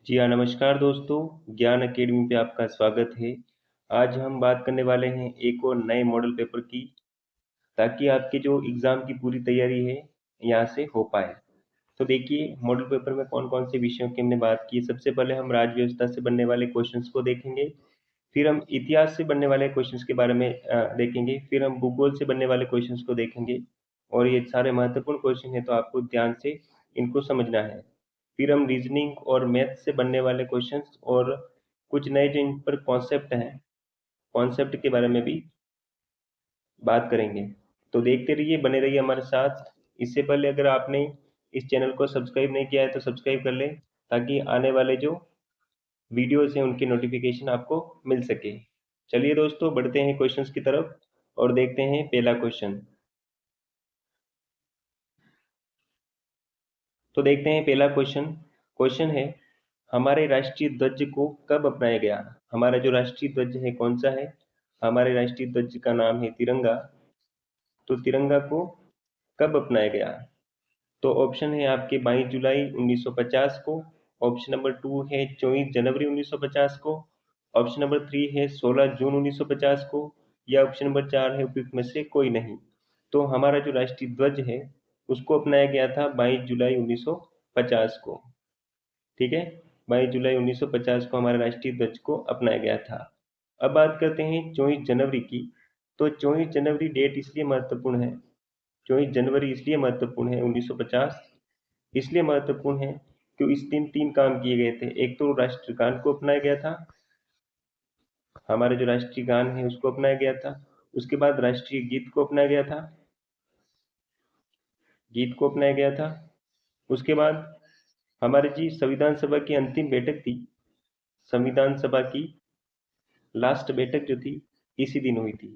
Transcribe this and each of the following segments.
जी हाँ, नमस्कार दोस्तों, ज्ञान अकेडमी पे आपका स्वागत है। आज हम बात करने वाले हैं एक और नए मॉडल पेपर की, ताकि आपके जो एग्ज़ाम की पूरी तैयारी है, यहाँ से हो पाए। तो देखिए, मॉडल पेपर में कौन-कौन से विषयों की हमने बात की। सबसे पहले हम राज्य व्यवस्था से बनने वाले क्वेश्चंस को देखेंगे, फिर हम इतिहास से बनने वाले क्वेश्चंस के बारे में देखेंगे, फिर हम भूगोल से बनने वाले क्वेश्चंस को देखेंगे और ये सारे महत्वपूर्ण क्वेश्चन हैं, तो आपको ध्यान से इनको समझना है। फिर हम रीजनिंग और मैथ से बनने वाले क्वेश्चंस और कुछ नए जो इन पर कॉन्सेप्ट हैं, कॉन्सेप्ट के बारे में भी बात करेंगे। तो देखते रहिए, बने रहिए हमारे साथ। इससे पहले अगर आपने इस चैनल को सब्सक्राइब नहीं किया है तो सब्सक्राइब कर लें, ताकि आने वाले जो वीडियोस हैं उनकी नोटिफिकेशन आपको मिल सके। चलिए दोस्तों, बढ़ते हैं क्वेश्चंस की तरफ और देखते हैं पहला क्वेश्चन। तो देखते हैं पहला क्वेश्चन। क्वेश्चन है, हमारे राष्ट्रीय ध्वज को कब अपनाया गया? हमारा जो राष्ट्रीय ध्वज है कौन सा है? हमारे राष्ट्रीय ध्वज का नाम है तिरंगा। तो तिरंगा को कब अपनाया गया? तो ऑप्शन है आपके 22 जुलाई 1950 को। ऑप्शन नंबर 2 है 24 जनवरी 1950 को। ऑप्शन नंबर 3 है 16 जून 1950 को, या ऑप्शन नंबर 4 है उपयुक्त में से कोई नहीं। तो हमारा जो राष्ट्रीय ध्वज है उसको अपनाया गया था 22 जुलाई 1950 को। ठीक है, 22 जुलाई 1950 को हमारे राष्ट्रीय ध्वज को अपनाया गया था। अब बात करते हैं 24 जनवरी की। तो 24 जनवरी डेट इसलिए महत्वपूर्ण है, 24 जनवरी इसलिए महत्वपूर्ण है 1950, इसलिए महत्वपूर्ण है कि इस दिन तीन काम किए गए थे। एक तो राष्ट्रगान को अपनाया गया था, हमारे जो राष्ट्रीय गान है उसको अपनाया गया था। उसके बाद राष्ट्रीय गीत को अपनाया गया था, गीत को अपनाया गया था। उसके बाद हमारी जी संविधान सभा की अंतिम बैठक थी, संविधान सभा की लास्ट बैठक जो थी इसी दिन हुई थी।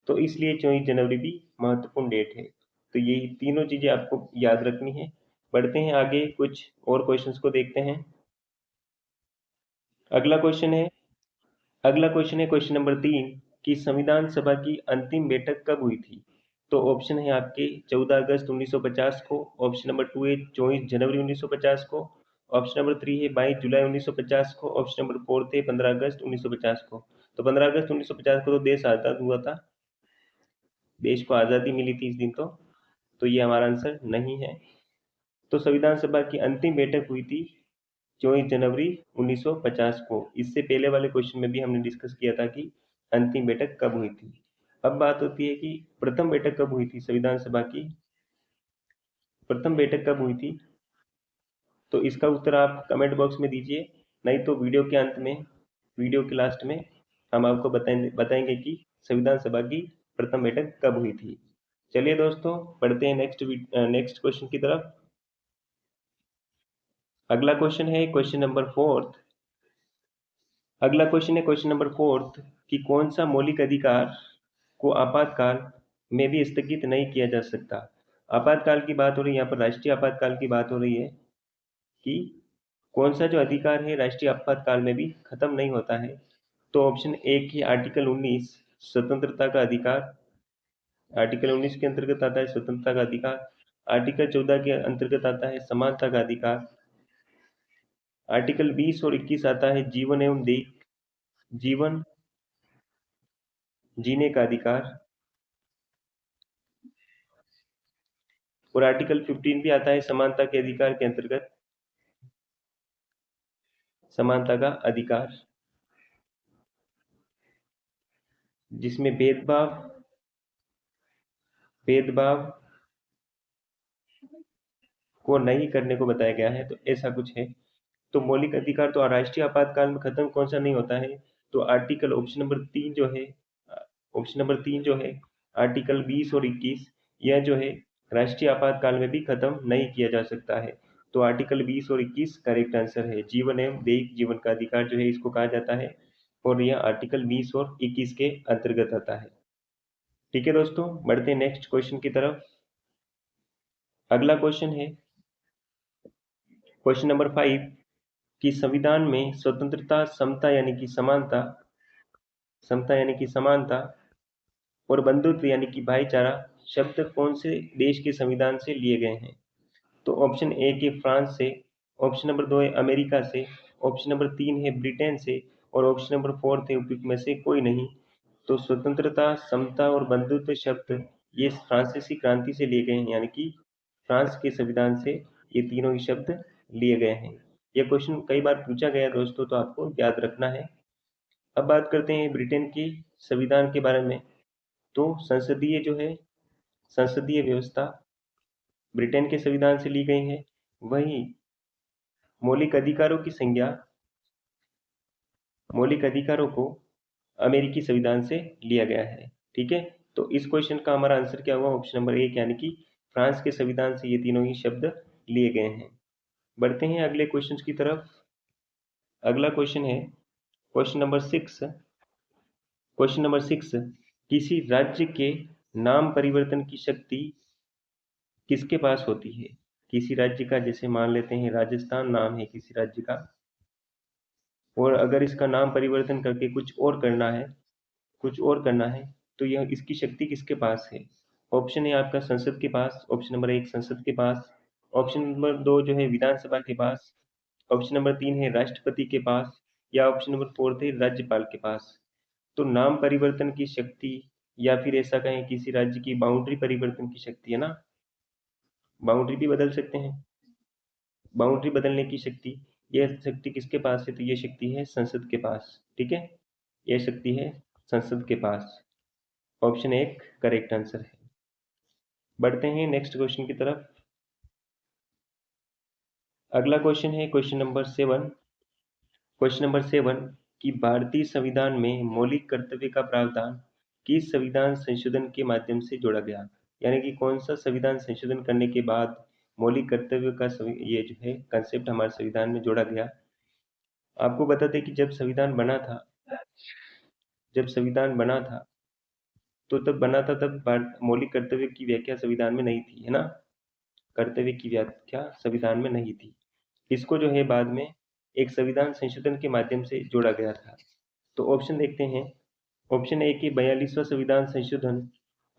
तो इसलिए 24 जनवरी भी महत्वपूर्ण डेट है। तो ये तीनों चीजें आपको याद रखनी है। बढ़ते हैं आगे, कुछ और क्वेश्चंस को देखते हैं। अगला क्वेश्चन है अगला क्वेश्चन है क्वेश्चन नंबर 3 कि संविधान सभा की अंतिम बैठक कब हुई थी? तो ऑप्शन है आपके 14 अगस्त 1950 को। ऑप्शन नंबर 2 है 24 जनवरी 1950 को। ऑप्शन नंबर 3 है 22 जुलाई 1950 को। ऑप्शन नंबर 4 थे 15 अगस्त 1950 को। तो 15 अगस्त 1950 को तो देश आज़ाद हुआ था, देश को आज़ादी मिली थी इस दिन। तो ये हमारा आंसर नहीं है। तो संविधान सभा की अंतिम बैठक हुई थी 24 जनवरी 1950 को। इससे पहले वाले क्वेश्चन में भी हमने डिस्कस किया था कि अंतिम बैठक कब हुई थी। अब बात होती है कि प्रथम बैठक कब हुई थी संविधान सभा की, प्रथम बैठक कब हुई थी? तो इसका उत्तर आप कमेंट बॉक्स में दीजिए, नहीं तो वीडियो के अंत में, वीडियो के लास्ट में हम आपको बताएंगे कि संविधान सभा की प्रथम बैठक कब हुई थी। चलिए दोस्तों, बढ़ते हैं नेक्स्ट क्वेश्चन की तरफ। अगला क्वेश्चन है क्वेश्चन नंबर 4। अगला क्वेश्चन है क्वेश्चन नंबर 4 कि कौन सा मौलिक अधिकार को आपातकाल में भी स्थगित नहीं किया जा सकता? आपातकाल की बात हो रही है, यहाँ पर राष्ट्रीय आपातकाल की बात हो रही है कि कौन सा जो अधिकार है राष्ट्रीय आपातकाल में भी खत्म नहीं होता है। तो ऑप्शन ए की आर्टिकल 19 स्वतंत्रता का अधिकार, आर्टिकल 19 के अंतर्गत आता है स्वतंत्रता का अधिकार। आर्टिकल 14 के अंतर्गत आता है समानता का अधिकार। आर्टिकल 20 और 21 आता है जीवन एवं जीवन जीने का अधिकार। और आर्टिकल 15 भी आता है समानता के अधिकार के अंतर्गत, समानता का अधिकार, जिसमें भेदभाव भेदभाव को नहीं करने को बताया गया है। तो ऐसा कुछ है। तो मौलिक अधिकार तो राष्ट्रीय आपातकाल में खत्म कौन सा नहीं होता है? तो आर्टिकल ऑप्शन नंबर 3 जो है, ऑप्शन नंबर 3 जो है आर्टिकल 20 और 21, यह जो है राष्ट्रीय आपातकाल में भी खत्म नहीं किया जा सकता है। तो आर्टिकल 20 और 21 करेक्ट आंसर है। जीवन एवं दैहिक जीवन का अधिकार जो है इसको कहा जाता है, और यह आर्टिकल 20 और 21 के अंतर्गत आता है। ठीक है दोस्तों, बढ़ते हैं नेक्स्ट क्वेश्चन की तरफ। अगला क्वेश्चन है क्वेश्चन नंबर 5 कि संविधान में स्वतंत्रता, समता यानी कि समानता और बंधुत्व यानी कि भाईचारा शब्द कौन से देश के संविधान से लिए गए हैं? तो ऑप्शन ए के फ्रांस से, ऑप्शन नंबर 2 है अमेरिका से, ऑप्शन नंबर 3 है ब्रिटेन से और ऑप्शन नंबर 4 है उपयुक्त में से कोई नहीं। तो स्वतंत्रता, समता और बंधुत्व शब्द ये फ्रांसीसी क्रांति से लिए गए हैं, यानी कि फ्रांस के संविधान से ये तीनों ही शब्द लिए गए हैं। ये क्वेश्चन कई बार पूछा गया दोस्तों, तो आपको याद रखना है। अब बात करते हैं ब्रिटेन की संविधान के बारे में। तो संसदीय जो है, संसदीय व्यवस्था ब्रिटेन के संविधान से ली गई है। वहीं मौलिक अधिकारों की संज्ञा, मौलिक अधिकारों को अमेरिकी संविधान से लिया गया है। ठीक है, तो इस क्वेश्चन का हमारा आंसर क्या हुआ? ऑप्शन नंबर 1, यानी कि फ्रांस के संविधान से ये तीनों ही शब्द लिए गए हैं। बढ़ते हैं अगले क्वेश्चन की तरफ। अगला क्वेश्चन है क्वेश्चन नंबर 6। क्वेश्चन नंबर 6, किसी राज्य के नाम परिवर्तन की शक्ति किसके पास होती है? किसी राज्य का, जैसे मान लेते हैं राजस्थान नाम है किसी राज्य का, और अगर इसका नाम परिवर्तन करके कुछ और करना है, कुछ और करना है, तो यह इसकी शक्ति किसके पास है? ऑप्शन है आपका संसद के पास, ऑप्शन नंबर 1 संसद के पास, ऑप्शन नंबर 2 जो है विधानसभा के पास, ऑप्शन नंबर 3 है राष्ट्रपति के पास, या ऑप्शन नंबर 4 है राज्यपाल के पास। तो नाम परिवर्तन की शक्ति, या फिर ऐसा कहें किसी राज्य की बाउंड्री परिवर्तन की शक्ति है ना, बाउंड्री भी बदल सकते हैं, बाउंड्री बदलने की शक्ति, यह शक्ति किसके पास है? तो ये शक्ति है संसद के पास। ठीक है, यह शक्ति है संसद के पास। ऑप्शन 1 करेक्ट आंसर है। बढ़ते हैं नेक्स्ट क्वेश्चन की तरफ। अगला क्वेश्चन है क्वेश्चन नंबर 7। क्वेश्चन नंबर 7 कि भारतीय संविधान में मौलिक कर्तव्य का प्रावधान किस संविधान संशोधन के माध्यम से जोड़ा गया? यानी कि कौन सा संविधान संशोधन करने के बाद मौलिक कर्तव्य का ये जो है कंसेप्ट हमारे संविधान में जोड़ा गया? आपको बता दें कि जब संविधान बना था, जब संविधान बना था तो तब बना था, तब मौलिक कर्तव्य की व्याख्या संविधान में नहीं थी, है ना, कर्तव्य की व्याख्या संविधान में नहीं थी। इसको जो है बाद में एक संविधान संशोधन के माध्यम से जोड़ा गया था। तो ऑप्शन देखते हैं। ऑप्शन ए कि 42वां संविधान संशोधन,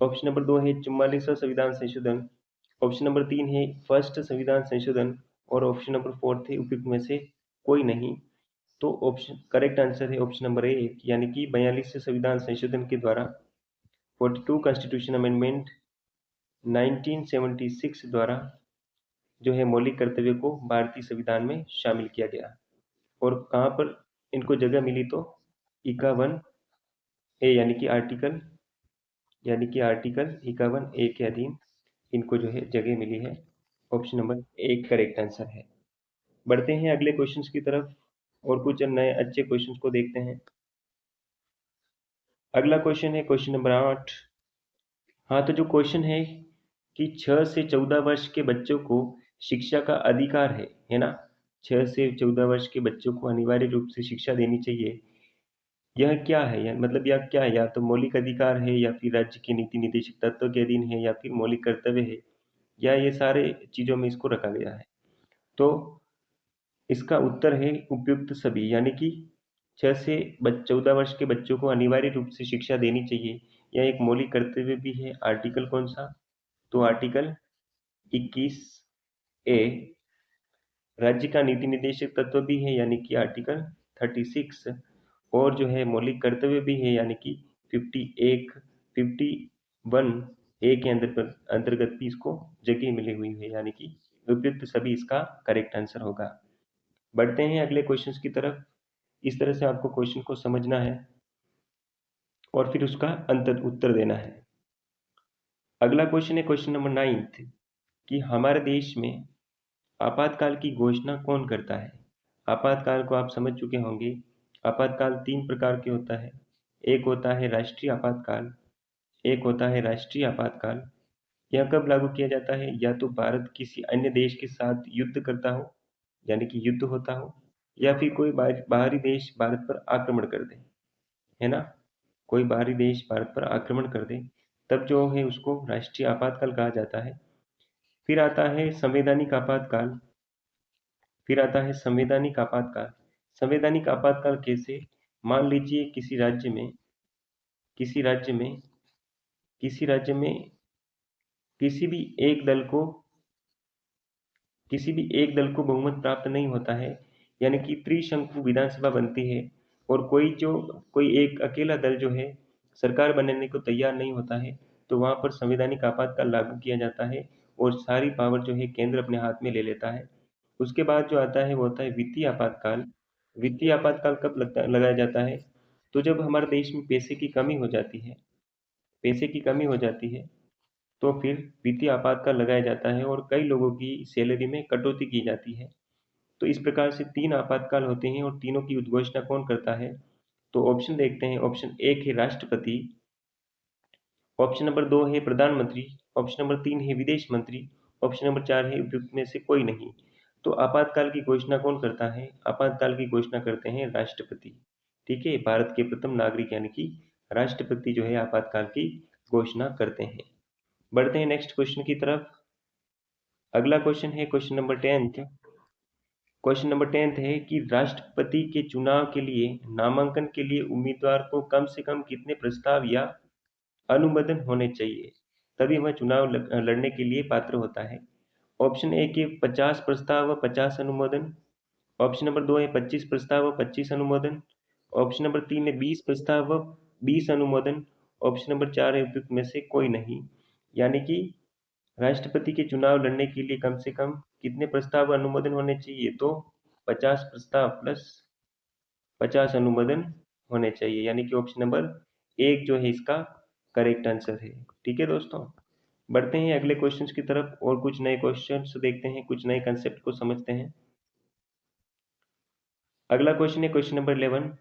ऑप्शन नंबर 2 है 44वां संविधान संशोधन, ऑप्शन नंबर 3 है फर्स्ट संविधान संशोधन, और ऑप्शन नंबर 4 थे उपयुक्त में से कोई नहीं। तो ऑप्शन करेक्ट आंसर है ऑप्शन नंबर ए, यानी कि 42वें संविधान संशोधन के द्वारा 42 कॉन्स्टिट्यूशन अमेंडमेंट 1976 द्वारा जो है मौलिक कर्तव्य को भारतीय संविधान में शामिल किया गया। और कहाँ पर इनको जगह मिली? तो 51 ए, यानी कि आर्टिकल 51 ए के अधीन इनको जो है जगह मिली है। ऑप्शन नंबर 1 करेक्ट आंसर है। बढ़ते हैं अगले क्वेश्चंस की तरफ और कुछ नए अच्छे क्वेश्चंस को देखते हैं। अगला क्वेश्चन है क्वेश्चन नंबर 8। हाँ, तो जो क्वेश्चन है कि 6 से 14 वर्ष के बच्चों को शिक्षा का अधिकार है ना, 6 से 14 वर्ष के बच्चों को अनिवार्य रूप से शिक्षा देनी चाहिए। यह क्या है? या मतलब यह क्या है? या तो मौलिक अधिकार है, या फिर राज्य के नीति निर्देशक तत्व के अधीन है, या फिर मौलिक कर्तव्य है, या ये सारे चीज़ों में इसको रखा गया है। तो इसका उत्तर है उपयुक्त सभी, यानी कि 6 से 14 वर्ष के बच्चों को अनिवार्य रूप से शिक्षा देनी चाहिए। यह एक मौलिक कर्तव्य भी है। आर्टिकल कौन सा? तो आर्टिकल 21 ए। राज्य का नीति निर्देशक तत्व भी है, यानी कि आर्टिकल 36, और जो है मौलिक कर्तव्य भी है, यानी कि 51 ए के अंतर्गत भी इसको जगह मिली हुई है, यानी कि उपयुक्त सभी इसका करेक्ट आंसर होगा। बढ़ते हैं अगले क्वेश्चन की तरफ। इस तरह से आपको क्वेश्चन को समझना है और फिर उसका उत्तर देना है। अगला क्वेश्चन है क्वेश्चन नंबर 9 कि हमारे देश में आपातकाल की घोषणा कौन करता है? आपातकाल को आप समझ चुके होंगे। आपातकाल 3 प्रकार के होता है। एक होता है राष्ट्रीय आपातकाल, एक होता है राष्ट्रीय आपातकाल। यह कब लागू किया जाता है? या तो भारत किसी अन्य देश के साथ युद्ध करता हो, यानी कि युद्ध होता हो, या फिर कोई बाहरी देश भारत पर आक्रमण कर दे, है ना, कोई बाहरी देश भारत पर आक्रमण कर दे, तब जो है उसको राष्ट्रीय आपातकाल कहा जाता है। फिर आता है संवैधानिक आपातकाल, फिर आता है संवैधानिक आपातकाल। संवैधानिक आपातकाल कैसे? मान लीजिए किसी राज्य में, किसी राज्य में, किसी राज्य में किसी भी एक दल को, किसी भी एक दल को बहुमत प्राप्त नहीं होता है, यानी कि त्रिशंकु विधानसभा बनती है और कोई एक अकेला दल जो है सरकार बनाने को तैयार नहीं होता है, तो वहाँ पर संवैधानिक आपातकाल लागू किया जाता है और सारी पावर जो है केंद्र अपने हाथ में ले लेता है। उसके बाद जो आता है वो होता है वित्तीय आपातकाल। वित्तीय आपातकाल कब लगाया जाता है? तो जब हमारे देश में पैसे की कमी हो जाती है, तो फिर वित्तीय आपातकाल लगाया जाता है और कई लोगों की सैलरी में कटौती की जाती है। तो इस प्रकार से 3 आपातकाल होते हैं और तीनों की उद्घोषणा कौन करता है? तो ऑप्शन देखते हैं। ऑप्शन 1 है राष्ट्रपति, ऑप्शन नंबर 2 है प्रधानमंत्री, ऑप्शन नंबर 3 है विदेश मंत्री, ऑप्शन नंबर 4 है उपयुक्त में से कोई नहीं। तो आपातकाल की घोषणा कौन करता है? आपातकाल की घोषणा करते हैं राष्ट्रपति। ठीक है, भारत के प्रथम नागरिक यानी कि राष्ट्रपति जो है आपातकाल की घोषणा करते हैं। बढ़ते हैं नेक्स्ट क्वेश्चन की तरफ। अगला क्वेश्चन है question number 10th। Question number 10th है कि राष्ट्रपति के चुनाव के लिए नामांकन के लिए उम्मीदवार को कम से कम कितने प्रस्ताव या अनुमोदन होने चाहिए, तभी वह चुनाव लड़ने के लिए पात्र होता है? ऑप्शन ए के 50 प्रस्ताव व 50 अनुमोदन, ऑप्शन नंबर 2 है 25 प्रस्ताव व 25 अनुमोदन, ऑप्शन नंबर 3 है 20 प्रस्ताव व 20 अनुमोदन, ऑप्शन नंबर 4 है उपयुक्त में से कोई नहीं। यानी कि राष्ट्रपति के चुनाव लड़ने के लिए कम से कम कितने प्रस्ताव व अनुमोदन होने चाहिए? तो 50 प्रस्ताव प्लस 50 अनुमोदन होने चाहिए, यानी कि ऑप्शन नंबर 1 जो है इसका करेक्ट आंसर है। ठीक है दोस्तों, बढ़ते हैं अगले क्वेश्चंस की तरफ और कुछ नए क्वेश्चंस देखते हैं, कुछ नए कंसेप्ट को समझते हैं। अगला क्वेश्चन है क्वेश्चन नंबर 11।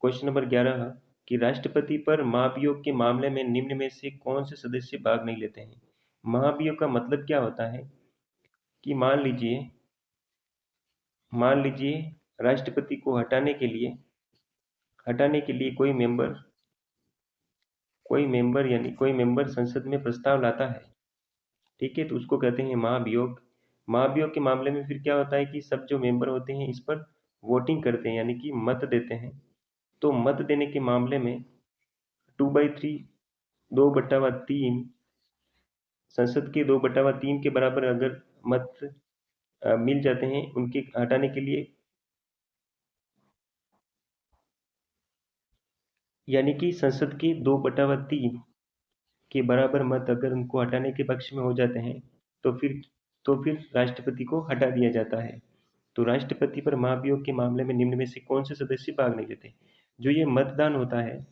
क्वेश्चन नंबर 11 कि राष्ट्रपति पर महाभियोग के मामले में निम्न में से कौन से सदस्य भाग नहीं लेते हैं? महाभियोग का मतलब क्या होता है कि मान लीजिए राष्ट्रपति को हटाने के लिए कोई मेंबर संसद में प्रस्ताव लाता है। ठीक है, तो उसको कहते हैं महाभियोग। महाभियोग के मामले में फिर क्या होता है कि सब जो मेंबर होते हैं इस पर वोटिंग करते हैं, यानी कि मत देते हैं। तो मत देने के मामले में 2/3 2/3 संसद के 2/3 के बराबर अगर मत मिल जाते हैं उनके हटाने के लिए, यानी कि संसद के 2/3 के बराबर मत अगर उनको हटाने के पक्ष में हो जाते हैं, तो फिर राष्ट्रपति को हटा दिया जाता है। तो राष्ट्रपति पर महाभियोग के मामले में निम्न में से कौन से सदस्य भाग नहीं लेते? जो ये मतदान होता है,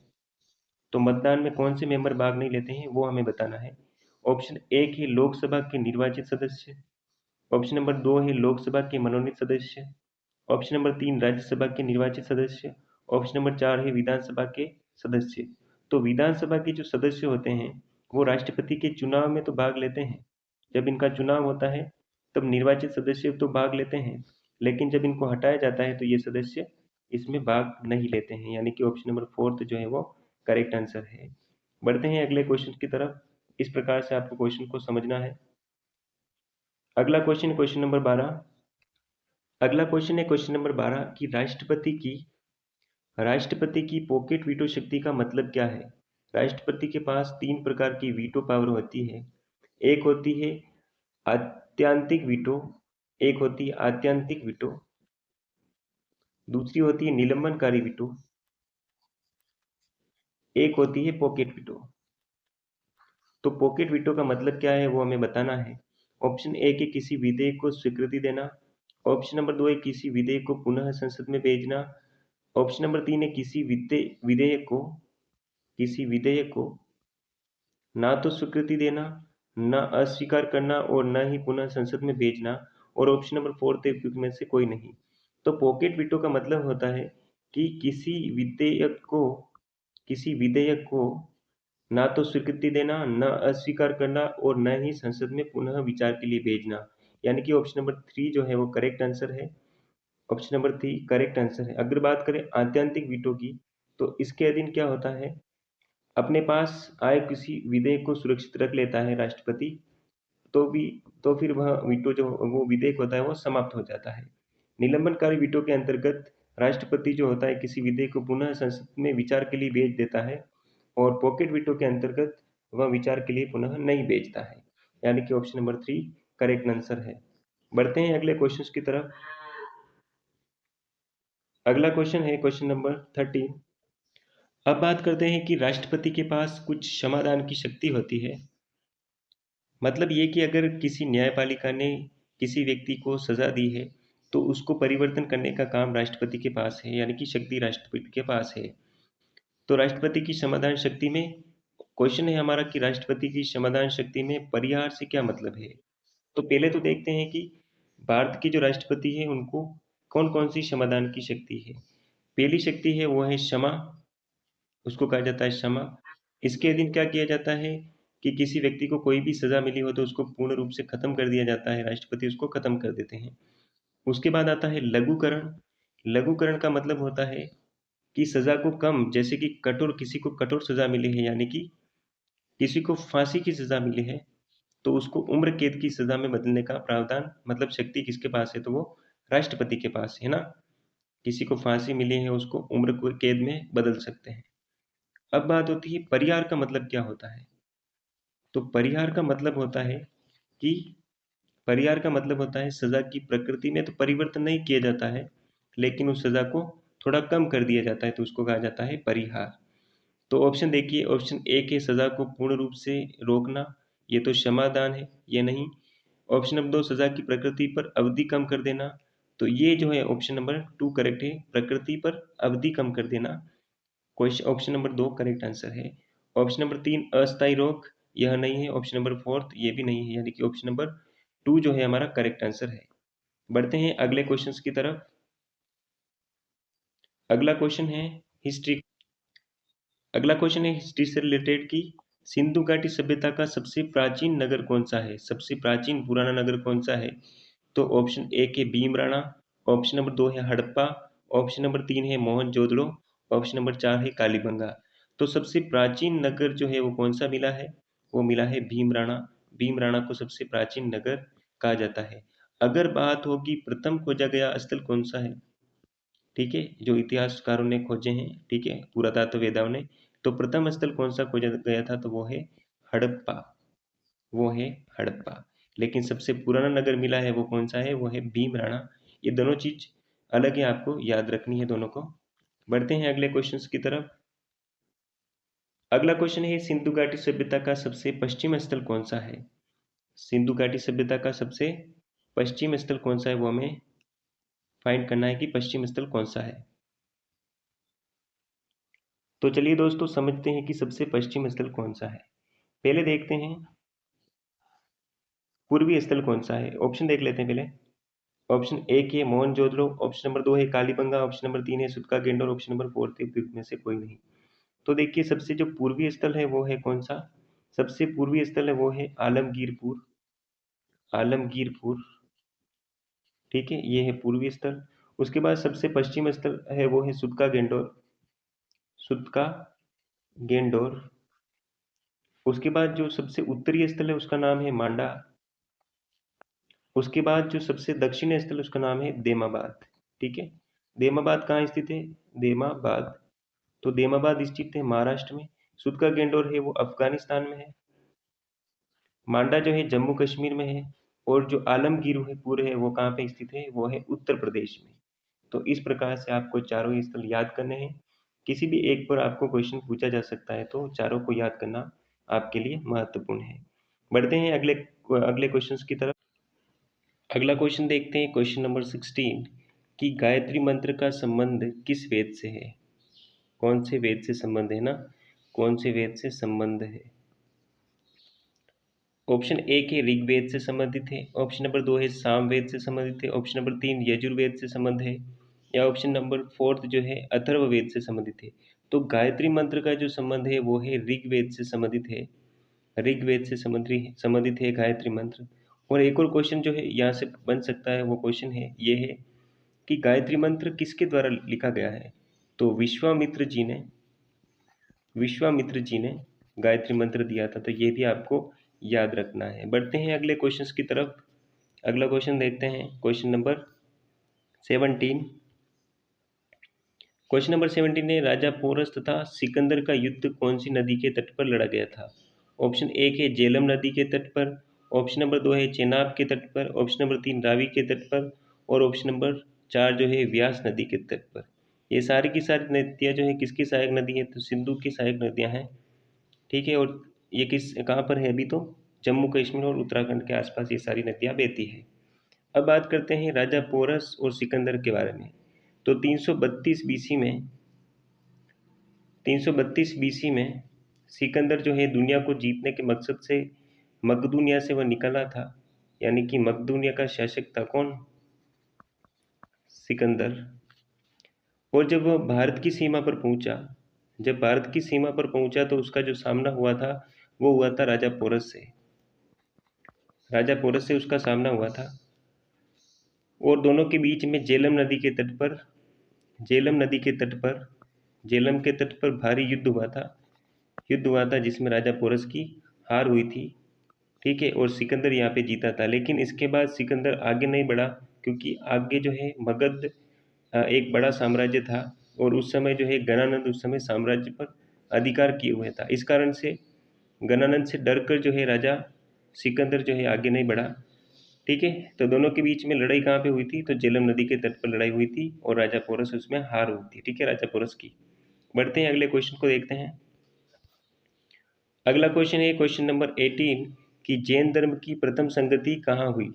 तो मतदान में कौन से मेंबर भाग नहीं लेते हैं वो हमें बताना है। ऑप्शन 1 है लोकसभा के निर्वाचित सदस्य, ऑप्शन नंबर 2 है लोकसभा के मनोनीत सदस्य, ऑप्शन नंबर 3 राज्यसभा के निर्वाचित सदस्य, ऑप्शन नंबर 4 है विधानसभा के सदस्य। तो विधानसभा के जो सदस्य होते हैं वो राष्ट्रपति के चुनाव में तो भाग लेते हैं। जब इनका चुनाव होता है तब निर्वाचित सदस्य तो भाग लेते हैं, लेकिन जब इनको हटाया जाता है तो ये सदस्य इसमें भाग नहीं लेते हैं, यानी कि ऑप्शन नंबर 4 जो है वो करेक्ट आंसर है। बढ़ते हैं अगले क्वेश्चन की तरफ। इस प्रकार से आपको क्वेश्चन को समझना है। अगला क्वेश्चन क्वेश्चन नंबर 12। अगला क्वेश्चन है क्वेश्चन नंबर 12 कि राष्ट्रपति की पॉकेट वीटो शक्ति का मतलब क्या है? राष्ट्रपति के पास 3 प्रकार की वीटो पावर होती है। एक होती है आत्यांतिक वीटो, एक होती है आत्यांतिक वीटो, दूसरी होती है निलंबनकारी वीटो, एक होती है पॉकेट वीटो। तो पॉकेट वीटो का मतलब क्या है वो हमें बताना है। ऑप्शन ए के किसी विधेयक को स्वीकृति देना, ऑप्शन नंबर 2 है किसी विधेयक को पुनः संसद में भेजना, ऑप्शन नंबर 3 है किसी विधेयक को ना तो स्वीकृति देना, न अस्वीकार करना और न ही पुनः संसद में भेजना, और ऑप्शन नंबर 4 थे उपयुक्त में से कोई नहीं। तो पॉकेट वीटो का मतलब होता है कि किसी विधेयक को ना तो स्वीकृति देना, न अस्वीकार करना और न ही संसद में पुनः विचार के लिए भेजना, यानी कि ऑप्शन नंबर 3 जो है वो करेक्ट आंसर है। ऑप्शन नंबर 3 करेक्ट आंसर है। अगर बात करें आत्यांतिक वीटो की, तो इसके अधीन क्या होता है, अपने पास आए किसी विधेयक को सुरक्षित रख लेता है राष्ट्रपति, तो भी तो फिर वह वीटो जो वो विधेयक होता है वो समाप्त हो जाता है। निलंबनकारी वीटो के अंतर्गत राष्ट्रपति जो होता है किसी विधेयक को पुनः संसद में विचार के लिए भेज देता है, और पॉकेट वीटो के अंतर्गत वह विचार के लिए पुनः नहीं भेजता है, यानी कि ऑप्शन नंबर 3 करेक्ट आंसर है। बढ़ते हैं अगले क्वेश्चन की तरफ। अगला क्वेश्चन है क्वेश्चन नंबर 13। अब बात करते हैं कि राष्ट्रपति के पास कुछ क्षमादान की शक्ति होती है। मतलब ये कि अगर किसी न्यायपालिका ने किसी व्यक्ति को सजा दी है तो उसको परिवर्तन करने का काम राष्ट्रपति के पास है, यानी कि शक्ति राष्ट्रपति के पास है। तो राष्ट्रपति की क्षमादान शक्ति में क्वेश्चन है हमारा कि राष्ट्रपति की क्षमादान शक्ति में परिहार से क्या मतलब है। तो पहले तो देखते हैं कि भारत के जो राष्ट्रपति हैं उनको कौन कौन सी क्षमादान की शक्ति है। पहली शक्ति है वो है क्षमा, उसको कहा जाता है क्षमा। इसके अधीन क्या किया जाता है कि किसी व्यक्ति को कोई भी सजा मिली हो तो उसको पूर्ण रूप से खत्म कर दिया जाता है, राष्ट्रपति उसको खत्म कर देते हैं। उसके बाद आता है लघुकरण। लघुकरण का मतलब होता है कि सजा को कम, जैसे कि कठोर, किसी को कठोर सजा मिली है, यानी कि किसी को फांसी की सजा मिली है तो उसको उम्र कैद की सजा में बदलने का प्रावधान, मतलब शक्ति किसके पास है, तो वो राष्ट्रपति के पास है ना। किसी को फांसी मिली है उसको उम्र कैद में बदल सकते हैं। अब बात होती है परिहार का मतलब क्या होता है। तो परिहार का मतलब होता है कि परिहार का मतलब होता है सजा की प्रकृति में तो परिवर्तन नहीं किया जाता है, लेकिन उस सजा को थोड़ा कम कर दिया जाता है, तो उसको कहा जाता है परिहार। तो ऑप्शन देखिए, ऑप्शन ए के सजा को पूर्ण रूप से रोकना, ये तो क्षमादान है, ये नहीं। ऑप्शन नंबर 2 सजा की प्रकृति पर अवधि कम कर देना, तो ये जो है ऑप्शन नंबर 2 करेक्ट है, प्रकृति पर अवधि कम कर देना। Question option number 2 correct answer है। ऑप्शन नंबर 3 अस्थायी रोक, यह नहीं है। ऑप्शन नंबर 4 ये भी नहीं है, यानी कि ऑप्शन नंबर 2 जो है हमारा करेक्ट आंसर है। बढ़ते हैं अगले क्वेश्चंस की तरफ। अगला क्वेश्चन है हिस्ट्री। अगला क्वेश्चन है हिस्ट्री से रिलेटेड कि सिंधु घाटी सभ्यता का सबसे प्राचीन नगर कौन सा है, सबसे प्राचीन पुराना नगर कौन सा है। तो ऑप्शन ए के भीमराणा, ऑप्शन नंबर 2 है हड़प्पा, ऑप्शन नंबर 3 है मोहनजोदड़ो, ऑप्शन नंबर 4 है कालीबंगा। तो सबसे प्राचीन नगर जो है वो कौन सा मिला है, वो मिला है भीमराणा। भीमराणा को सबसे प्राचीन नगर कहा जाता है। अगर बात होगी प्रथम खोजा गया स्थल कौन सा है, ठीक है, जो इतिहासकारों ने खोजे हैं, ठीक है, पुरातत्व वेदाओं ने, तो प्रथम स्थल कौन सा खोजा गया था, तो वो है हड़प्पा, वो है हड़प्पा। लेकिन सबसे पुराना नगर मिला है वो कौन सा है, वो है भीमराणा। ये दोनों चीज अलग है, आपको याद रखनी है दोनों को। बढ़ते हैं अगले क्वेश्चन की तरफ। अगला क्वेश्चन है सिंधु घाटी सभ्यता का सबसे पश्चिम स्थल कौन सा है। सिंधु घाटी सभ्यता का सबसे पश्चिम स्थल कौन सा है, वो हमें फाइंड करना है कि पश्चिम स्थल कौन सा है। तो चलिए दोस्तों समझते हैं कि सबसे पश्चिम स्थल कौन सा है। पहले देखते हैं पूर्वी स्थल कौन सा है। ऑप्शन देख लेते हैं पहले। ऑप्शन ए के मोहनजोदड़ो, ऑप्शन नंबर 2 है कालीबंगा, ऑप्शन नंबर 3 है सुत्का गेंडोर, ऑप्शन नंबर 4 थे में से कोई नहीं। तो देखिए सबसे जो पूर्वी स्थल है वो है कौन सा, सबसे पूर्वी स्थल है वो है आलमगीरपुर। आलमगीरपुर, ठीक है, ये है पूर्वी स्थल। उसके बाद सबसे पश्चिम स्थल है वो है सुत्का गेंडोर, सुत्का गेंडोर। उसके बाद जो सबसे उत्तरी स्थल है उसका नाम है मांडा। उसके बाद जो सबसे दक्षिणी स्थल है उसका नाम है देमाबाद, ठीक है। देमाबाद कहाँ स्थित है, देमाबाद, तो देमाबाद स्थित है महाराष्ट्र में। सुदका गेंडोर है वो अफगानिस्तान में है। मांडा जो है जम्मू कश्मीर में है। और जो आलमगीर है वो कहाँ पे स्थित है, वो है उत्तर प्रदेश में। तो इस प्रकार से आपको चारों ही स्थल याद करने हैं। किसी भी एक पर आपको क्वेश्चन पूछा जा सकता है, तो चारों को याद करना आपके लिए महत्वपूर्ण है। बढ़ते हैं अगले अगले क्वेश्चन की तरफ। अगला क्वेश्चन देखते हैं क्वेश्चन नंबर 16 कि गायत्री मंत्र का संबंध किस वेद से है। कौन से वेद से संबंध है ना, कौन से वेद से संबंध है। ऑप्शन ए के ऋग्वेद से संबंधित है, ऑप्शन नंबर 2 है सामवेद से संबंधित है, ऑप्शन नंबर 3 यजुर्वेद से संबंध है, या ऑप्शन नंबर 4 जो है अथर्ववेद से संबंधित है। तो गायत्री मंत्र का जो संबंध है वो है ऋग्वेद से संबंधित है। ऋग्वेद से संबंधित है गायत्री मंत्र। और एक और क्वेश्चन जो है यहाँ से बन सकता है, वो क्वेश्चन है ये है कि गायत्री मंत्र किसके द्वारा लिखा गया है। तो विश्वामित्र जी ने गायत्री मंत्र दिया था, तो ये भी आपको याद रखना है। बढ़ते हैं अगले क्वेश्चन की तरफ। अगला क्वेश्चन देखते हैं क्वेश्चन नंबर 17। क्वेश्चन नंबर 17 है राजा पोरस तथा सिकंदर का युद्ध कौन सी नदी के तट पर लड़ा गया था। ऑप्शन एक है झेलम नदी के तट पर, ऑप्शन नंबर 2 है चेनाब के तट पर, ऑप्शन नंबर 3 रावी के तट पर, और ऑप्शन नंबर 4 जो है व्यास नदी के तट पर। ये सारी की सारी नदियाँ जो है किसकी सहायक नदी है, तो सिंधु की सहायक नदियाँ हैं। ठीक है, और ये किस कहाँ पर है अभी, तो जम्मू कश्मीर और उत्तराखंड के आसपास ये सारी नदियाँ बहती है। अब बात करते हैं राजा पोरस और सिकंदर के बारे में। तो 332 बीसी में सिकंदर जो है दुनिया को जीतने के मकसद से मकदूनिया से वह निकला था, यानी कि मकदूनिया का शासक था कौन, सिकंदर। और जब वह भारत की सीमा पर पहुंचा, जब भारत की सीमा पर पहुंचा तो उसका जो सामना हुआ था वो हुआ था राजा पोरस से। राजा पोरस से उसका सामना हुआ था, और दोनों के बीच में झेलम नदी के तट पर झेलम के तट पर भारी युद्ध हुआ था जिसमें राजा पोरस की हार हुई थी। ठीक है, और सिकंदर यहाँ पे जीता था, लेकिन इसके बाद सिकंदर आगे नहीं बढ़ा, क्योंकि आगे जो है मगध एक बड़ा साम्राज्य था, और उस समय जो है गणानंद उस समय साम्राज्य पर अधिकार किए हुए था। इस कारण से गणानंद से डर कर जो है राजा सिकंदर जो है आगे नहीं बढ़ा। ठीक है, तो दोनों के बीच में लड़ाई कहाँ पे हुई थी, तो झेलम नदी के तट पर लड़ाई हुई थी, और राजा पोरस उसमें हार हुई थी। ठीक है, राजा पोरस की। बढ़ते हैं अगले क्वेश्चन को देखते हैं। अगला क्वेश्चन है क्वेश्चन नंबर 18 कि जैन धर्म की प्रथम संगति कहाँ हुई।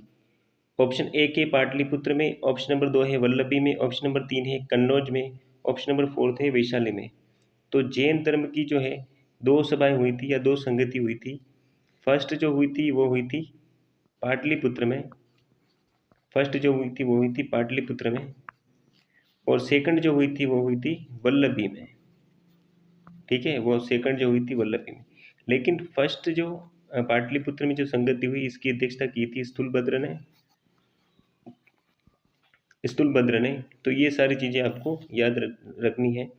ऑप्शन ए के पाटलिपुत्र में, ऑप्शन नंबर 2 है वल्लभी में, ऑप्शन नंबर 3 है कन्नौज में, ऑप्शन नंबर 4 है वैशाली में। तो जैन धर्म की जो है दो सभाएं हुई थी या दो संगति हुई थी। फर्स्ट जो हुई थी वो हुई थी पाटलिपुत्र में, फर्स्ट जो हुई थी वो हुई थी पाटलिपुत्र में, और सेकंड जो हुई थी वो हुई थी वल्लभी में। ठीक है, वो सेकंड जो हुई थी वल्लभी में। लेकिन फर्स्ट जो पाटलिपुत्र में जो संगति हुई इसकी अध्यक्षता की थी स्थूलभद्र ने। तो ये सारी चीज़ें आपको याद रखनी है।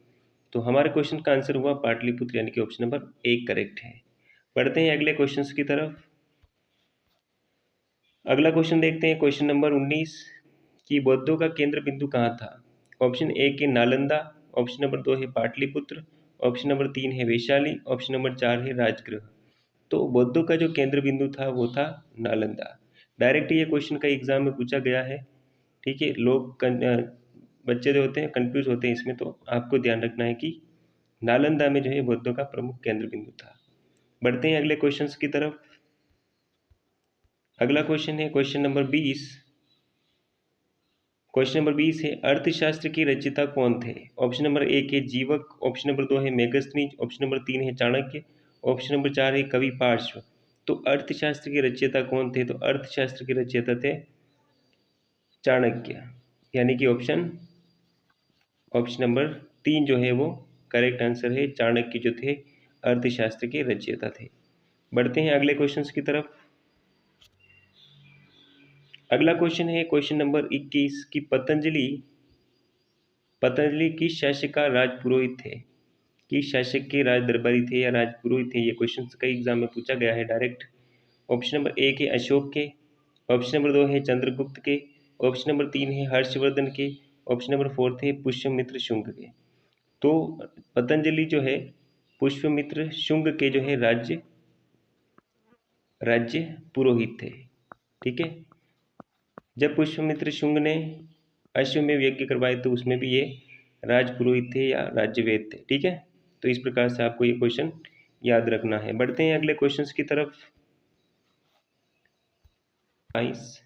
तो हमारे क्वेश्चन का आंसर हुआ पाटलिपुत्र, यानी कि ऑप्शन नंबर 1 करेक्ट है। पढ़ते हैं अगले क्वेश्चन की तरफ। अगला क्वेश्चन देखते हैं क्वेश्चन नंबर 19 कि बौद्धों का केंद्र बिंदु कहाँ था। ऑप्शन ए के नालंदा, ऑप्शन नंबर 2 है पाटलिपुत्र, ऑप्शन नंबर 3 है वैशाली, ऑप्शन नंबर 4 है राजगृह। तो बौद्धों का जो केंद्र बिंदु था वो था नालंदा। डायरेक्ट ये क्वेश्चन का एग्जाम में पूछा गया है। ठीक है, बच्चे जो होते हैं कंफ्यूज होते हैं इसमें, तो आपको ध्यान रखना है कि नालंदा में जो है बौद्धों का प्रमुख केंद्र बिंदु था। बढ़ते हैं अगले क्वेश्चन की तरफ। अगला क्वेश्चन है क्वेश्चन नंबर 20। क्वेश्चन नंबर 20 है अर्थशास्त्र की रचयिता कौन थे। ऑप्शन नंबर 1 है जीवक, ऑप्शन नंबर 2 है मेगस्थनीज, ऑप्शन नंबर 3 है चाणक्य, ऑप्शन नंबर 4 है कवि पार्श्व। तो अर्थशास्त्र के रचयिता कौन थे, तो अर्थशास्त्र के रचयिता थे चाणक्य, यानी कि ऑप्शन नंबर 3 जो है वो करेक्ट आंसर है। चाणक्य जो थे अर्थशास्त्र के रचयिता थे। बढ़ते हैं अगले क्वेश्चन की तरफ। अगला क्वेश्चन है क्वेश्चन नंबर 21 कि पतंजलि किस शासक का राजपुरोहित थे। किस शासक के राज दरबारी थे या राजपुरोहित थे, ये क्वेश्चन कई एग्जाम में पूछा गया है डायरेक्ट। ऑप्शन नंबर 1 है अशोक के, ऑप्शन नंबर 2 है चंद्रगुप्त के, ऑप्शन नंबर 3 है हर्षवर्धन के, ऑप्शन नंबर 4 थे पुष्यमित्र शुंग के। तो पतंजलि जो है पुष्यमित्र शुंग के जो है राज्य पुरोहित थे। ठीक है, जब पुष्यमित्र शुंग ने अश्वमेध यज्ञ करवाए तो उसमें भी ये राजपुरोहित थे या राज्यवेद थे। ठीक है, तो इस प्रकार से आपको ये क्वेश्चन याद रखना है। बढ़ते हैं अगले क्वेश्चन की तरफ। 22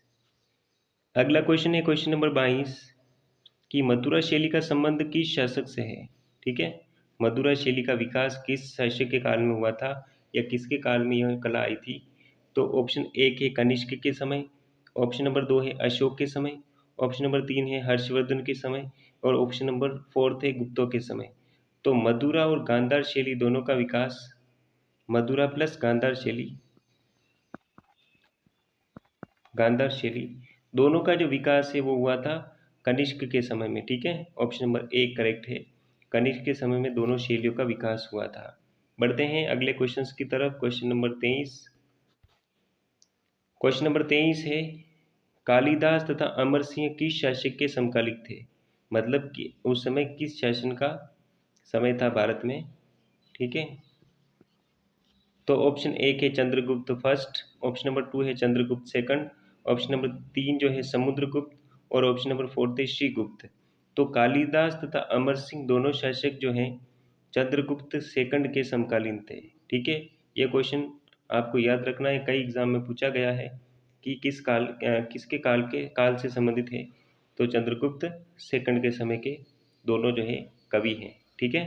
अगला क्वेश्चन है क्वेश्चन नंबर 22 कि मथुरा शैली का संबंध किस शासक से है। ठीक है, मथुरा शैली का विकास किस शासक के काल में हुआ था या किसके काल में यह कला आई थी। तो ऑप्शन 1 है कनिष्क के समय, ऑप्शन नंबर 2 है अशोक के समय, ऑप्शन नंबर 3 है हर्षवर्धन के समय, और ऑप्शन नंबर 4 है गुप्तों के समय। तो मथुरा और गांधार शैली दोनों का विकास, मथुरा प्लस गांधार शैली दोनों का जो विकास है वो हुआ था कनिष्क के समय में। ठीक है, ऑप्शन नंबर 1 करेक्ट है। कनिष्क के समय में दोनों शैलियों का विकास हुआ था। बढ़ते हैं अगले क्वेश्चन की तरफ। Question number 23। क्वेश्चन नंबर 23 है कालिदास तथा अमर सिंह किस शासक के समकालिक थे। मतलब कि उस समय किस शासन का समय था भारत में। ठीक है, तो ऑप्शन 1 है चंद्रगुप्त फर्स्ट, ऑप्शन नंबर 2 है चंद्रगुप्त सेकंड, ऑप्शन नंबर 3 जो है समुद्रगुप्त, और ऑप्शन नंबर 4 थे श्रीगुप्त। तो कालिदास तथा अमर सिंह दोनों शासक जो हैं चंद्रगुप्त सेकंड के समकालीन थे। ठीक है, ये क्वेश्चन आपको याद रखना है, कई एग्जाम में पूछा गया है कि किसके काल से संबंधित है। तो चंद्रगुप्त सेकंड के समय के दोनों जो है कवि हैं। ठीक है,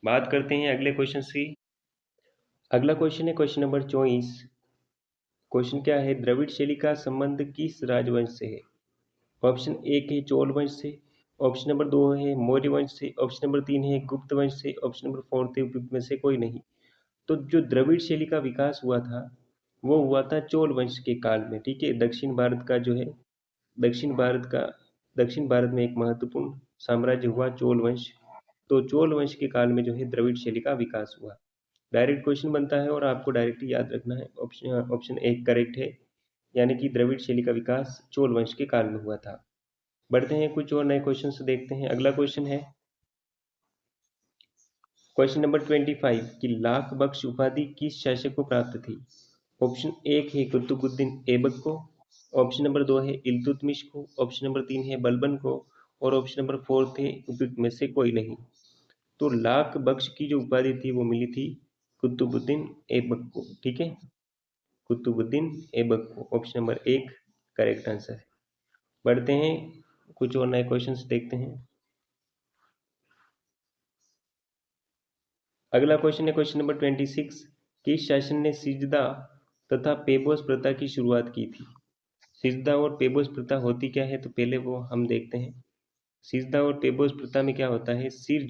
बात करते हैं अगले क्वेश्चन की। अगला क्वेश्चन है क्वेश्चन नंबर 24। क्वेश्चन क्या है, द्रविड़ शैली का संबंध किस राजवंश से है? ऑप्शन एक है चोल वंश से, ऑप्शन नंबर दो है मौर्य वंश से, ऑप्शन नंबर तीन है गुप्त वंश से, ऑप्शन नंबर फोर्थ है उपयुक्त में से कोई नहीं। तो जो द्रविड़ शैली का विकास हुआ था वो हुआ था चोल वंश के काल में। ठीक है, दक्षिण भारत का जो है दक्षिण भारत का दक्षिण भारत में एक महत्वपूर्ण साम्राज्य हुआ चोल वंश। तो चोल वंश के काल में जो है द्रविड़ शैली का विकास हुआ। डायरेक्ट क्वेश्चन बनता है और आपको डायरेक्ट याद रखना है, ऑप्शन एक करेक्ट है, यानी कि द्रविड़ शैली का विकास चोल वंश के काल में हुआ था। बढ़ते हैं कुछ और नए क्वेश्चन से देखते हैं। अगला क्वेश्चन है क्वेश्चन नंबर 25 कि लाख बख्श उपाधि किस शासक को प्राप्त थी? ऑप्शन एक है कुतुबुद्दीन ऐबक को, ऑप्शन नंबर दो है इल्तुतमिश को, ऑप्शन नंबर तीन है बलबन को, और ऑप्शन नंबर फोर्थ है उपयुक्त में से कोई नहीं। तो लाख बख्श की जो उपाधि थी वो मिली थी कुतुबुद्दीन ऐबक को। ठीक है, कुतुबुद्दीन ऐबक को, ऑप्शन नंबर एक करेक्ट आंसर है। बढ़ते हैं कुछ और नए क्वेश्चन देखते हैं। अगला क्वेश्चन है क्वेश्चन नंबर 26। किस शासन ने सिजदा तथा पेबोस प्रथा की शुरुआत की थी? सिजदा और पेबोस प्रथा होती क्या है, तो पहले वो हम देखते हैं। सिजदा और पेबोस प्रथा में क्या होता है, सिर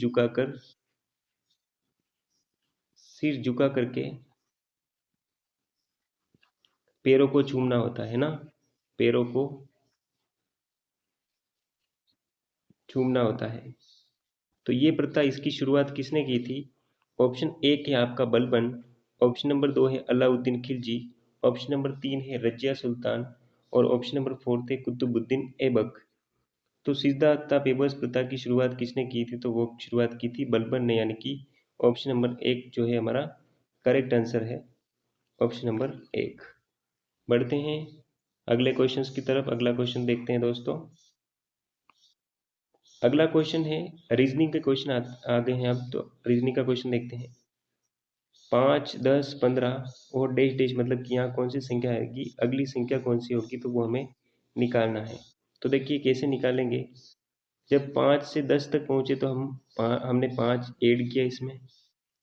झुका करके पैरों को चूमना होता है ना, पैरों को चूमना होता है। तो ये प्रथा, इसकी शुरुआत किसने की थी? ऑप्शन एक है आपका बलबन, ऑप्शन नंबर दो है अलाउद्दीन खिलजी, ऑप्शन नंबर तीन है रजिया सुल्तान, और ऑप्शन नंबर फोर्थ है कुतुबुद्दीन ऐबक। तो सिद्धार्थ पेबर्स प्रथा की शुरुआत किसने की थी, तो वो शुरुआत की थी बलबन ने, यानी कि ऑप्शन नंबर एक जो है हमारा करेक्ट आंसर है, ऑप्शन नंबर एक। बढ़ते हैं अगले क्वेश्चंस की तरफ। अगला क्वेश्चन देखते हैं दोस्तों। अगला क्वेश्चन है रीजनिंग के क्वेश्चन आ गए हैं अब, तो रीजनिंग का क्वेश्चन देखते हैं। 5, 10, 15 और डैश डैश, मतलब कि यहाँ कौन सी संख्या आएगी, अगली संख्या कौन सी होगी, तो वो हमें निकालना है। तो देखिए कैसे निकालेंगे। जब 5 से 10 तक पहुँचे तो हमने 5 ऐड किया इसमें,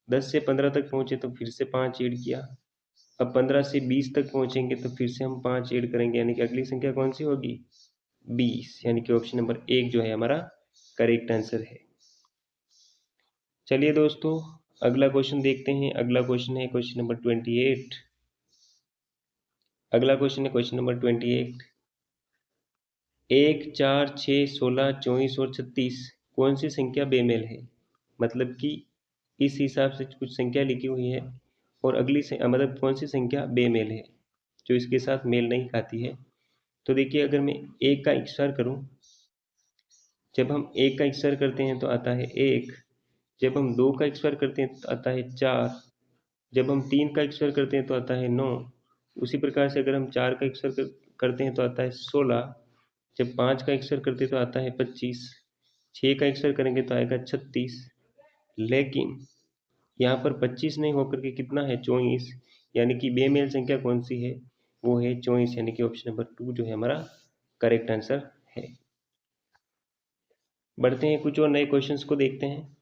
10 से 15 तक पहुँचे तो फिर से 5 ऐड किया, अब 15 से 20 तक पहुँचेंगे तो फिर से हम 5 ऐड करेंगे, यानी कि अगली संख्या कौन सी होगी, 20, यानी कि ऑप्शन नंबर एक जो है हमारा करेक्ट आंसर है। चलिए दोस्तों अगला क्वेश्चन देखते हैं। अगला क्वेश्चन है क्वेश्चन नंबर 28। अगला क्वेश्चन है क्वेश्चन नंबर 28। 1, 4, 6, 16, 24 और 36 कौन सी संख्या बेमेल है? मतलब कि इस हिसाब से कुछ संख्या लिखी हुई है और मतलब कौन सी संख्या बेमेल है, जो इसके साथ मेल नहीं खाती है। तो देखिए अगर मैं एक का इक्स्वार करूं, जब हम एक का इक्स्वार करते हैं तो आता है एक, जब हम दो का इक्स्वार करते हैं तो आता है चार, जब हम तीन का इक्स्वार करते हैं तो आता है नौ, उसी प्रकार से अगर हम चार का इक्स्वार करते हैं तो आता है 16, जब पाँच का इक्स्वार करते हैं तो आता है 25, छः का इक्स्वार करेंगे तो आएगा 36, लेकिन यहाँ पर 25 नहीं होकर के कितना है 24, यानी कि बेमेल संख्या कौन सी है, वो है 24, यानी कि ऑप्शन नंबर टू जो है हमारा करेक्ट आंसर है। बढ़ते हैं कुछ और नए क्वेश्चंस को देखते हैं।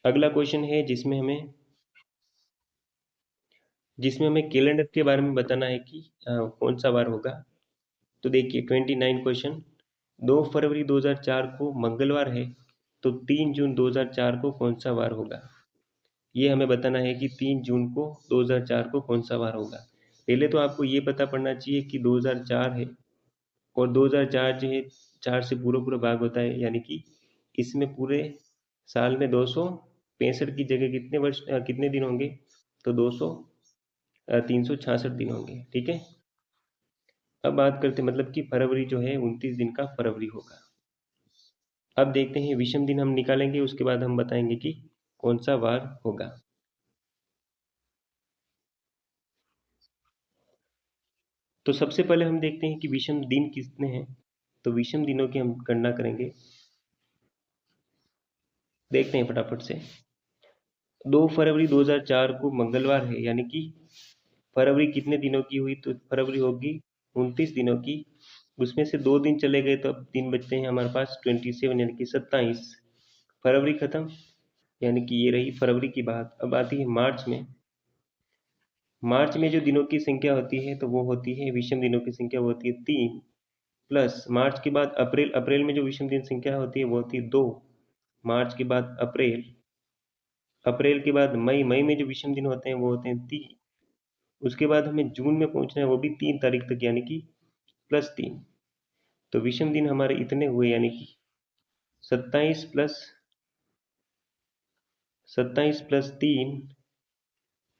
अगला क्वेश्चन है जिसमें हमें कैलेंडर के बारे में बताना है कि कौन सा वार होगा। तो देखिए 29 क्वेश्चन, 2 फरवरी 2004 को मंगलवार है, तो 3 जून 2004 को कौन सा वार होगा? ये हमें बताना है कि 3 जून को 2004 को कौन सा वार होगा। पहले तो आपको ये पता पड़ना चाहिए कि 2004 है, और 2004 जो है 4 से पूरा पूरा भाग होता है, यानी कि इसमें पूरे साल में 265 की जगह कितने दिन होंगे, तो 366 दिन होंगे। ठीक है, अब बात करते हैं मतलब कि फरवरी जो है 29 दिन का फरवरी होगा। अब देखते हैं विषम दिन हम निकालेंगे, उसके बाद हम बताएंगे कि कौन सा वार होगा। तो सबसे पहले हम देखते हैं कि विषम दिन कितने हैं। तो विषम दिनों की हम गणना करेंगे, देखते हैं फटाफट से। 2 फरवरी 2004 को मंगलवार है, यानी कि फरवरी कितने दिनों की हुई, तो फरवरी होगी 29 दिनों की। उसमें से 2 दिन चले गए तो अब 3 बचते हैं हमारे पास 27 यानी कि 27। फरवरी खत्म, यानी कि ये रही फरवरी की बात। अब आती है मार्च में। मार्च में जो दिनों की संख्या होती है तो वो होती है विषम दिनों की संख्या, वो होती है 3 प्लस मार्च के बाद अप्रैल। अप्रैल में जो विषम दिन संख्या होती है वो होती है 2। मार्च के बाद अप्रैल, अप्रैल के बाद मई, मई में जो विषम दिन होते हैं वो होते हैं 3। उसके बाद हमें जून में पहुंचना है, वो भी 3 तारीख तक, यानी कि +3। तो विषम दिन हमारे इतने हुए, यानी कि 27 प्लस 3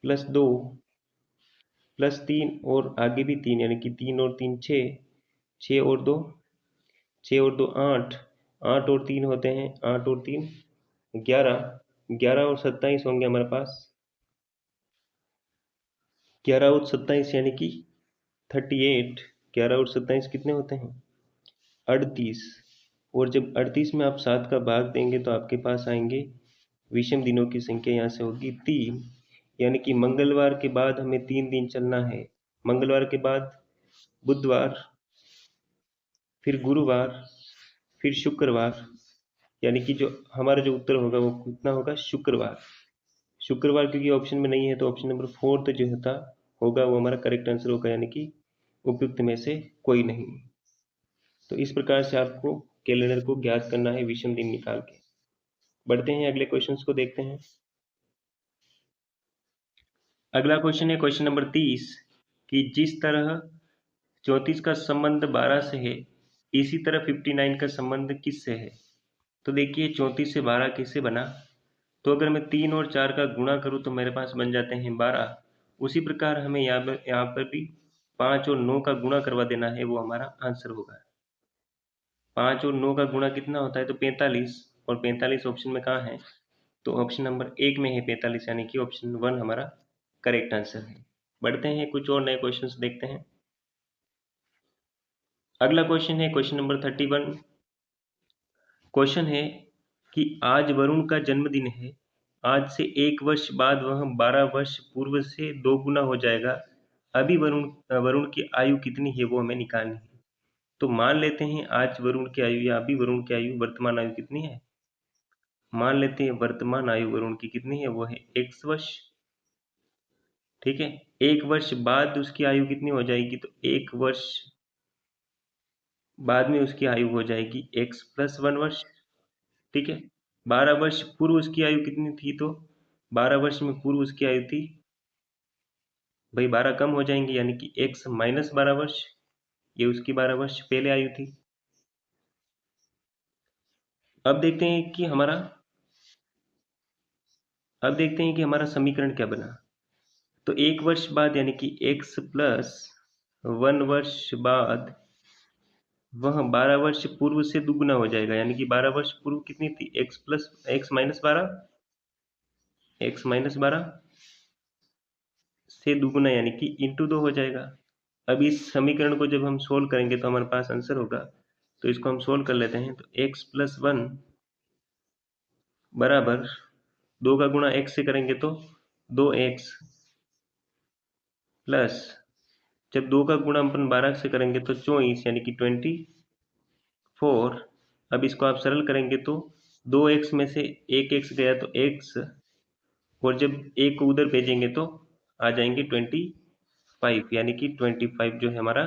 प्लस 2 प्लस 3 और आगे भी 3, यानी कि 3 और 3 6, 6 और 2 8, 8 और 3 होते हैं 8 और 3 11, 11 और 27 होंगे हमारे पास, 11 और 27 यानी कि 38। 11 और 27 कितने होते हैं 38। और जब 38 में आप 7 का भाग देंगे तो आपके पास आएंगे विषम दिनों की संख्या, यहाँ से होगी 3। यानी कि मंगलवार के बाद हमें 3 दिन चलना है। मंगलवार के बाद बुधवार, फिर गुरुवार, फिर शुक्रवार, यानी कि जो हमारा जो उत्तर होगा वो कितना होगा शुक्रवार। शुक्रवार क्योंकि ऑप्शन में नहीं है तो ऑप्शन नंबर 4 जो होगा वो हमारा करेक्ट आंसर होगा, यानी कि उपयुक्त में से कोई नहीं। तो इस प्रकार से आपको कैलेंडर को ज्ञात करना है विषम दिन निकाल के। बढ़ते हैं अगले क्वेश्चंस को देखते हैं। अगला क्वेश्चन है क्वेश्चन नंबर 30 कि जिस तरह 34 का संबंध 12 से है, इसी तरह 59 का संबंध किससे है। तो देखिए 34 से 12 किससे बना, तो अगर मैं 3 और 4 का गुणा करूं तो मेरे पास बन जाते हैं 12। उसी प्रकार हमें यहाँ पर भी 5 और 9 का गुणा करवा देना है, वो हमारा आंसर होगा। 5 और 9 का गुणा कितना होता है, तो 45, और 45 ऑप्शन में कहाँ है, तो ऑप्शन नंबर 1 में है 45, यानी कि ऑप्शन 1 हमारा करेक्ट आंसर है। बढ़ते हैं कुछ और नए क्वेश्चंस देखते हैं। अगला क्वेश्चन है क्वेश्चन नंबर 31। क्वेश्चन है कि आज वरुण का जन्मदिन है, आज से 1 वर्ष बाद वह 12 वर्ष पूर्व से 2 गुना हो जाएगा। अभी वरुण वरुण की आयु कितनी है वो हमें निकालनी है। तो मान लेते हैं आज वरुण की आयु या अभी वरुण की आयु, वर्तमान आयु कितनी है, मान लेते हैं वर्तमान आयु वरुण की कितनी है, वो है x वर्ष। ठीक है, 1 वर्ष बाद उसकी आयु कितनी हो जाएगी, तो 1 वर्ष बाद में उसकी आयु हो जाएगी x प्लस 1 वर्ष। ठीक है, 12 वर्ष पूर्व उसकी आयु कितनी थी, तो 12 वर्ष में पूर्व उसकी आयु थी, भाई 12 कम हो जाएंगे, यानी कि x माइनस 12 वर्ष, ये उसकी 12 वर्ष पहले आयु थी। अब देखते हैं कि हमारा समीकरण क्या बना। तो 1 वर्ष बाद यानी कि x प्लस 1 वर्ष बाद वह 12 वर्ष पूर्व से दुगुना हो जाएगा, यानी कि 12 वर्ष पूर्व कितनी थी, x माइनस 12, x माइनस 12 से दुगुना, यानी कि इंटू 2 हो जाएगा। अब इस समीकरण को जब हम सोल्व करेंगे तो हमारे पास आंसर होगा, तो इसको हम सोल्व कर लेते हैं। तो x प्लस 1 बराबर 2 का गुणा x से करेंगे तो 2x प्लस, जब 2 का गुणा अपन 12 से करेंगे तो 24, यानी कि 24। अब इसको आप सरल करेंगे तो 2x में से एक x गया तो x, और जब एक को उधर भेजेंगे तो आ जाएंगे 25, यानी कि 25 जो है हमारा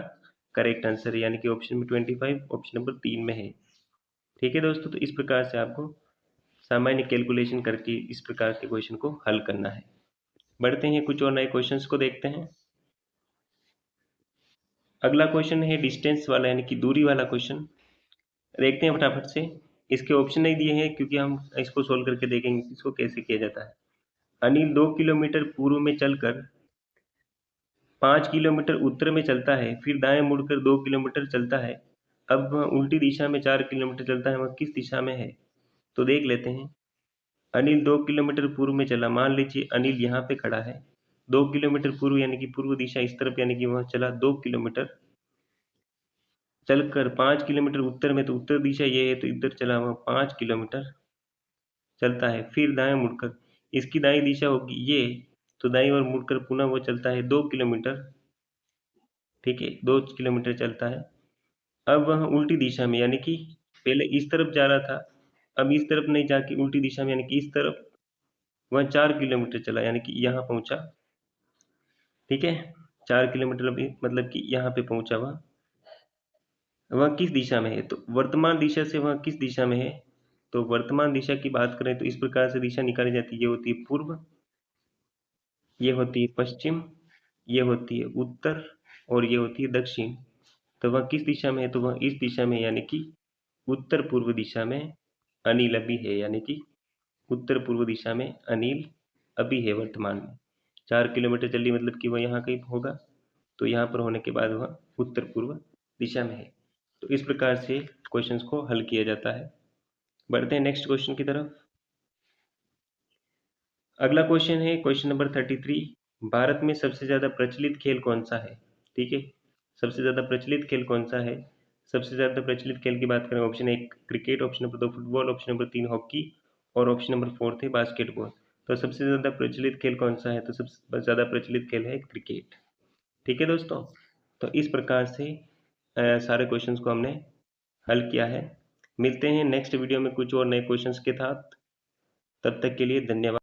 करेक्ट आंसर है, यानी कि ऑप्शन में 25 ऑप्शन नंबर 3 में है। ठीक है दोस्तों, तो इस प्रकार से आपको सामान्य कैलकुलेशन करके इस प्रकार के क्वेश्चन को हल करना है। बढ़ते हैं कुछ और नए क्वेश्चंस को देखते हैं। अगला क्वेश्चन है डिस्टेंस वाला, यानी कि दूरी वाला क्वेश्चन। देखते हैं फटाफट से। इसके ऑप्शन नहीं दिए हैं क्योंकि हम इसको सोल्व करके देखेंगे कि इसको कैसे किया जाता है। अनिल 2 किलोमीटर पूर्व में चलकर 5 किलोमीटर उत्तर में चलता है, फिर दाएं मुड़कर 2 किलोमीटर चलता है। अब वह उल्टी दिशा में 4 किलोमीटर चलता है, वह किस दिशा में है। तो देख लेते हैं। अनिल 2 किलोमीटर पूर्व में चला, मान लीजिए अनिल यहाँ पे खड़ा है, 2 किलोमीटर पूर्व यानी कि पूर्व दिशा इस तरफ, यानी कि वह चला 2 किलोमीटर। चलकर 5 किलोमीटर उत्तर में, तो उत्तर दिशा ये है तो इधर चला हुआ 5 किलोमीटर चलता है। फिर दाएं मुड़कर इसकी दाई दिशा होगी ये, तो दाईं ओर मुड़कर पुनः वो चलता है 2 किलोमीटर। ठीक है, 2 किलोमीटर चलता है। अब वह उल्टी दिशा में, यानी कि पहले इस तरफ जा रहा था, अब इस तरफ नहीं जाके उल्टी दिशा में यानी कि इस तरफ वह 4 किलोमीटर चला, यानी कि यहाँ पहुंचा। ठीक है, 4 किलोमीटर मतलब कि यहाँ पे पहुंचा वह किस दिशा में है, तो वर्तमान दिशा से वह किस दिशा में है। तो वर्तमान दिशा की बात करें तो इस प्रकार से दिशा निकाली जाती है, ये होती है पूर्व, ये होती है पश्चिम, ये होती है उत्तर और ये होती है दक्षिण। तो वह किस दिशा में है, तो वह इस दिशा में, यानी कि उत्तर पूर्व दिशा में अनिल अभी है, यानी कि उत्तर पूर्व दिशा में अनिल अभी है वर्तमान में। 4 किलोमीटर चली मतलब कि वह यहाँ कहीं होगा, तो यहाँ पर होने के बाद वह उत्तर पूर्व दिशा में है। तो इस प्रकार से क्वेश्चंस को हल किया जाता है। बढ़ते हैं नेक्स्ट क्वेश्चन की तरफ। अगला क्वेश्चन है क्वेश्चन नंबर 33। भारत में सबसे ज़्यादा प्रचलित खेल कौन सा है। ठीक है, सबसे ज़्यादा प्रचलित खेल कौन सा है। सबसे ज़्यादा प्रचलित खेल की बात करें, option 1 cricket, option number 2 football, option number 3 hockey और ऑप्शन नंबर 4 है बास्केटबॉल। तो सबसे ज़्यादा प्रचलित खेल कौन सा है, तो सबसे ज़्यादा प्रचलित खेल है क्रिकेट। ठीक है दोस्तों, तो इस प्रकार से सारे क्वेश्चंस को हमने हल किया है। मिलते हैं नेक्स्ट वीडियो में कुछ और नए क्वेश्चंस के साथ। तब तक के लिए धन्यवाद।